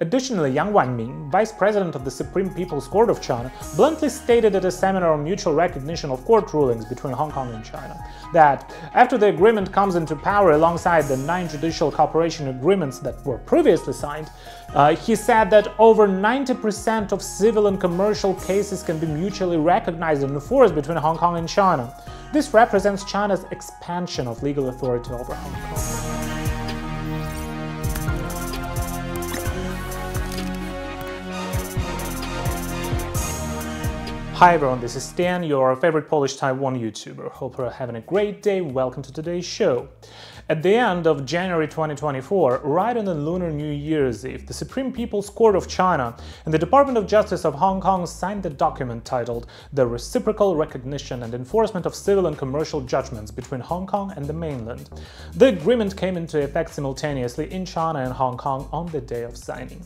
Additionally, Yang Wanming, vice president of the Supreme People's Court of China, bluntly stated at a seminar on mutual recognition of court rulings between Hong Kong and China that after the agreement comes into power alongside the 9 judicial cooperation agreements that were previously signed, he said that over 90% of civil and commercial cases can be mutually recognized and enforced between Hong Kong and China. This represents China's expansion of legal authority over Hong Kong. Hi everyone, this is Stan, your favorite Polish Taiwan YouTuber. Hope you're having a great day. Welcome to today's show. At the end of January 2024, right on the Lunar New Year's Eve, the Supreme People's Court of China and the Department of Justice of Hong Kong signed the document titled The Reciprocal Recognition and Enforcement of Civil and Commercial Judgments between Hong Kong and the Mainland. The agreement came into effect simultaneously in China and Hong Kong on the day of signing.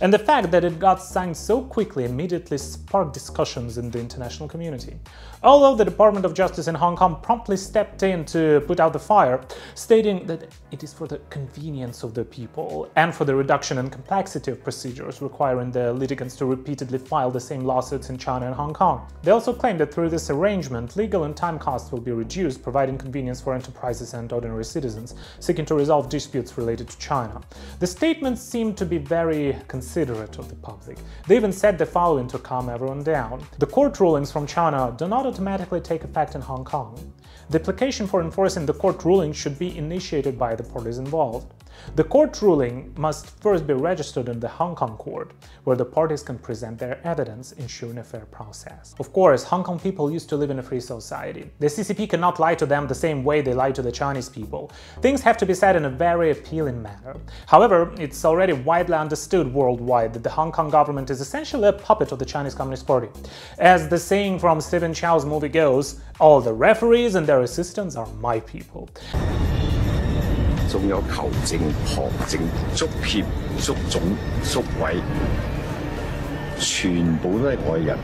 And the fact that it got signed so quickly immediately sparked discussions in the international community. Although the Department of Justice in Hong Kong promptly stepped in to put out the fire, stating that it is for the convenience of the people and for the reduction in complexity of procedures requiring the litigants to repeatedly file the same lawsuits in China and Hong Kong. They also claimed that through this arrangement, legal and time costs will be reduced, providing convenience for enterprises and ordinary citizens seeking to resolve disputes related to China. The statements seemed to be very considerate of the public. They even said the following to calm everyone down. The court rulings from China do not automatically take effect in Hong Kong. The application for enforcing the court ruling should be initiated by the parties involved. The court ruling must first be registered in the Hong Kong court, where the parties can present their evidence, ensuring a fair process. Of course, Hong Kong people used to live in a free society. The CCP cannot lie to them the same way they lie to the Chinese people. Things have to be said in a very appealing manner. However, it's already widely understood worldwide that the Hong Kong government is essentially a puppet of the Chinese Communist Party. As the saying from Stephen Chow's movie goes, all the referees and their assistants are my people. 仲有球證、旁證、足協、足總、足委，全部都係外人，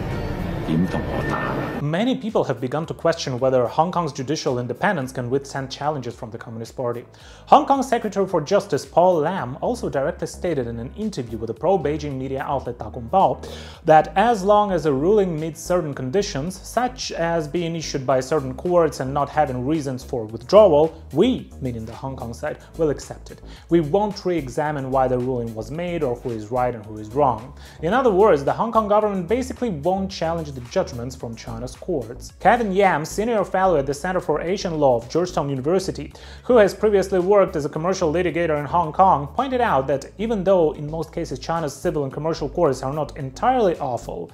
點同我打？ Many people have begun to question whether Hong Kong's judicial independence can withstand challenges from the Communist Party. Hong Kong's Secretary for Justice Paul Lam also directly stated in an interview with the pro-Beijing media outlet Da Gongbao that as long as a ruling meets certain conditions, such as being issued by certain courts and not having reasons for withdrawal, we, meaning the Hong Kong side, will accept it. We won't re-examine why the ruling was made or who is right and who is wrong. In other words, the Hong Kong government basically won't challenge the judgments from China's courts. Kevin Yam, senior fellow at the Center for Asian Law of Georgetown University, who has previously worked as a commercial litigator in Hong Kong, pointed out that even though in most cases China's civil and commercial courts are not entirely awful,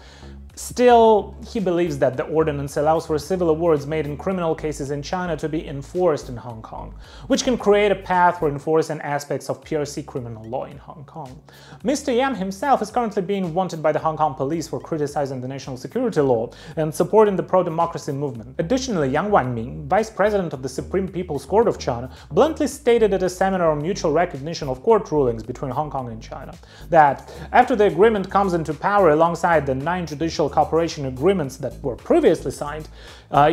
still, he believes that the ordinance allows for civil awards made in criminal cases in China to be enforced in Hong Kong, which can create a path for enforcing aspects of PRC criminal law in Hong Kong. Mr. Yam himself is currently being wanted by the Hong Kong police for criticizing the national security law and supporting the pro-democracy movement. Additionally, Yang Wanming, vice president of the Supreme People's Court of China, bluntly stated at a seminar on mutual recognition of court rulings between Hong Kong and China that after the agreement comes into power alongside the 9 judicial cooperation agreements that were previously signed,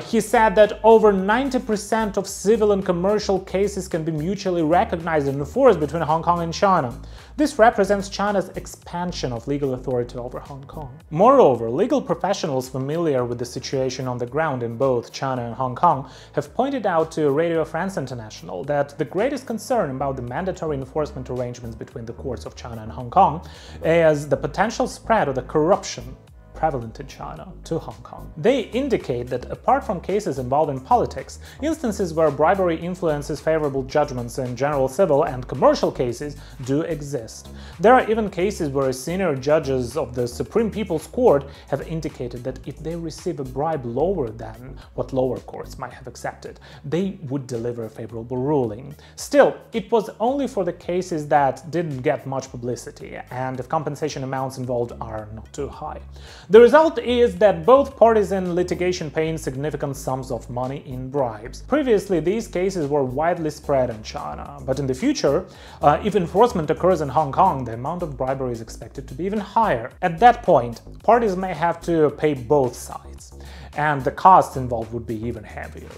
he said that over 90% of civil and commercial cases can be mutually recognized and enforced between Hong Kong and China. This represents China's expansion of legal authority over Hong Kong. Moreover, legal professionals familiar with the situation on the ground in both China and Hong Kong have pointed out to Radio France International that the greatest concern about the mandatory enforcement arrangements between the courts of China and Hong Kong is the potential spread of the corruption prevalent in China to Hong Kong. They indicate that apart from cases involving politics, instances where bribery influences favorable judgments in general civil and commercial cases do exist. There are even cases where senior judges of the Supreme People's Court have indicated that if they receive a bribe lower than what lower courts might have accepted, they would deliver a favorable ruling. Still, it was only for the cases that didn't get much publicity and if compensation amounts involved are not too high. The result is that both parties in litigation pay significant sums of money in bribes. Previously, these cases were widely spread in China, but in the future, if enforcement occurs in Hong Kong, the amount of bribery is expected to be even higher. At that point, parties may have to pay both sides, and the costs involved would be even heavier.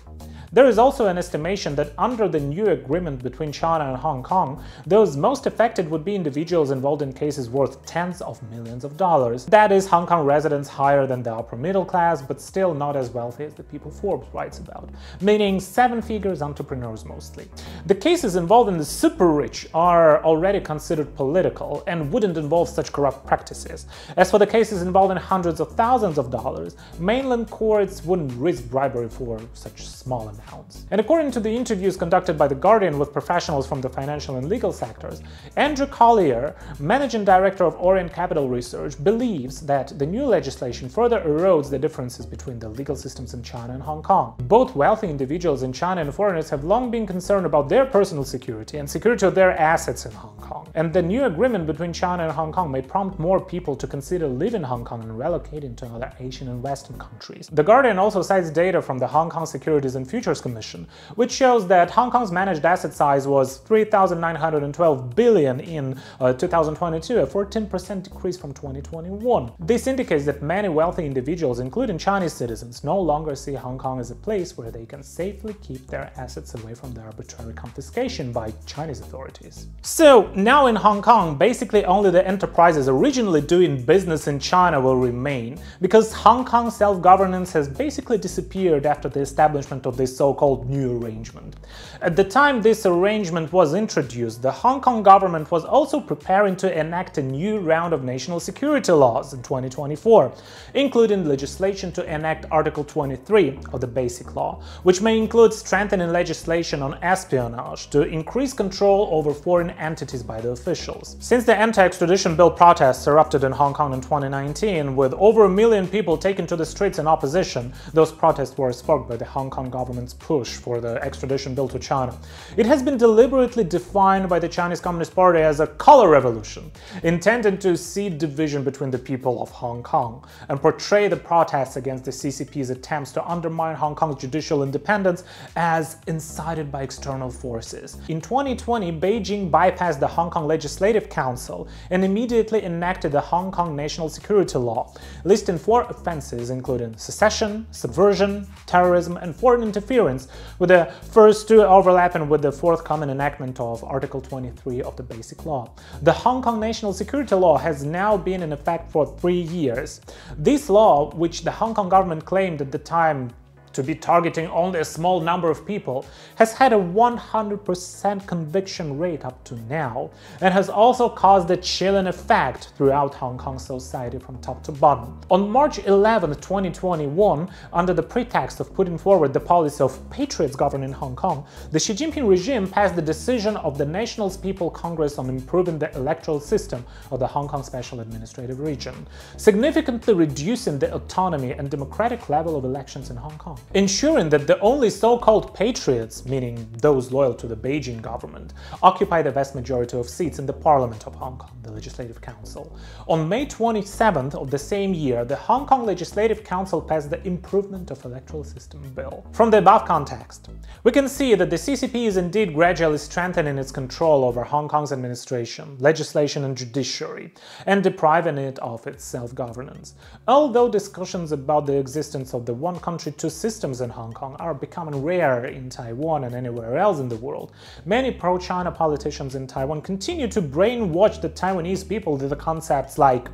There is also an estimation that under the new agreement between China and Hong Kong, those most affected would be individuals involved in cases worth tens of millions of dollars. That is, Hong Kong residents higher than the upper middle class, but still not as wealthy as the people Forbes writes about, meaning seven figures entrepreneurs mostly. The cases involved in the super rich are already considered political and wouldn't involve such corrupt practices. As for the cases involved in hundreds of thousands of dollars, mainland courts wouldn't risk bribery for such small amounts. And according to the interviews conducted by The Guardian with professionals from the financial and legal sectors, Andrew Collier, managing director of Orient Capital Research, believes that the new legislation further erodes the differences between the legal systems in China and Hong Kong. Both wealthy individuals in China and foreigners have long been concerned about their personal security and security of their assets in Hong Kong. And the new agreement between China and Hong Kong may prompt more people to consider living in Hong Kong and relocating to other Asian and Western countries. The Guardian also cites data from the Hong Kong Securities and Futures Commission, which shows that Hong Kong's managed asset size was 3,912 billion in 2022, a 14% decrease from 2021. This indicates that many wealthy individuals, including Chinese citizens, no longer see Hong Kong as a place where they can safely keep their assets away from the arbitrary confiscation by Chinese authorities. So now in Hong Kong, basically only the enterprises originally doing business in China will remain, because Hong Kong self-governance has basically disappeared after the establishment of this so-called new arrangement. At the time this arrangement was introduced, the Hong Kong government was also preparing to enact a new round of national security laws in 2024, including legislation to enact Article 23 of the Basic Law, which may include strengthening legislation on espionage to increase control over foreign entities by the officials. Since the anti-extradition bill protests erupted in Hong Kong in 2019, with over 1 million people taken to the streets in opposition, those protests were sparked by the Hong Kong government's push for the extradition bill to China. It has been deliberately defined by the Chinese Communist Party as a color revolution, intended to seed division between the people of Hong Kong and portray the protests against the CCP's attempts to undermine Hong Kong's judicial independence as incited by external forces. In 2020, Beijing bypassed the Hong Kong Legislative Council and immediately enacted the Hong Kong National Security Law, listing 4 offenses including secession, subversion, terrorism, and foreign interference, with the first 2 overlapping with the forthcoming enactment of Article 23 of the Basic Law. The Hong Kong National Security Law has now been in effect for 3 years. This law, which the Hong Kong government claimed at the time to be targeting only a small number of people, has had a 100% conviction rate up to now, and has also caused a chilling effect throughout Hong Kong society from top to bottom. On March 11, 2021, under the pretext of putting forward the policy of patriots governing Hong Kong, the Xi Jinping regime passed the decision of the National People's Congress on improving the electoral system of the Hong Kong Special Administrative Region, significantly reducing the autonomy and democratic level of elections in Hong Kong, ensuring that the only so-called patriots, meaning those loyal to the Beijing government, occupy the vast majority of seats in the Parliament of Hong Kong, the Legislative Council. On May 27th of the same year, the Hong Kong Legislative Council passed the Improvement of Electoral System Bill. From the above context, we can see that the CCP is indeed gradually strengthening its control over Hong Kong's administration, legislation and judiciary, and depriving it of its self-governance. Although discussions about the existence of the one country, two systems in Hong Kong are becoming rare in Taiwan and anywhere else in the world, many pro-China politicians in Taiwan continue to brainwash the Taiwanese people with the concepts like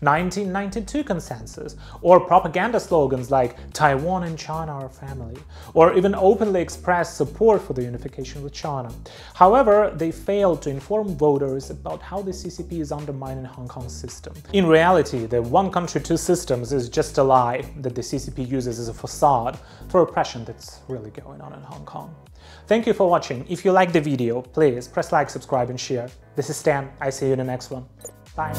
1992 consensus, or propaganda slogans like Taiwan and China are family, or even openly express support for the unification with China. However, they fail to inform voters about how the CCP is undermining Hong Kong's system. In reality, the one country, two systems is just a lie that the CCP uses as a facade for oppression that's really going on in Hong Kong. Thank you for watching. If you liked the video, please press like, subscribe and share. This is Stan. I see you in the next one. Bye.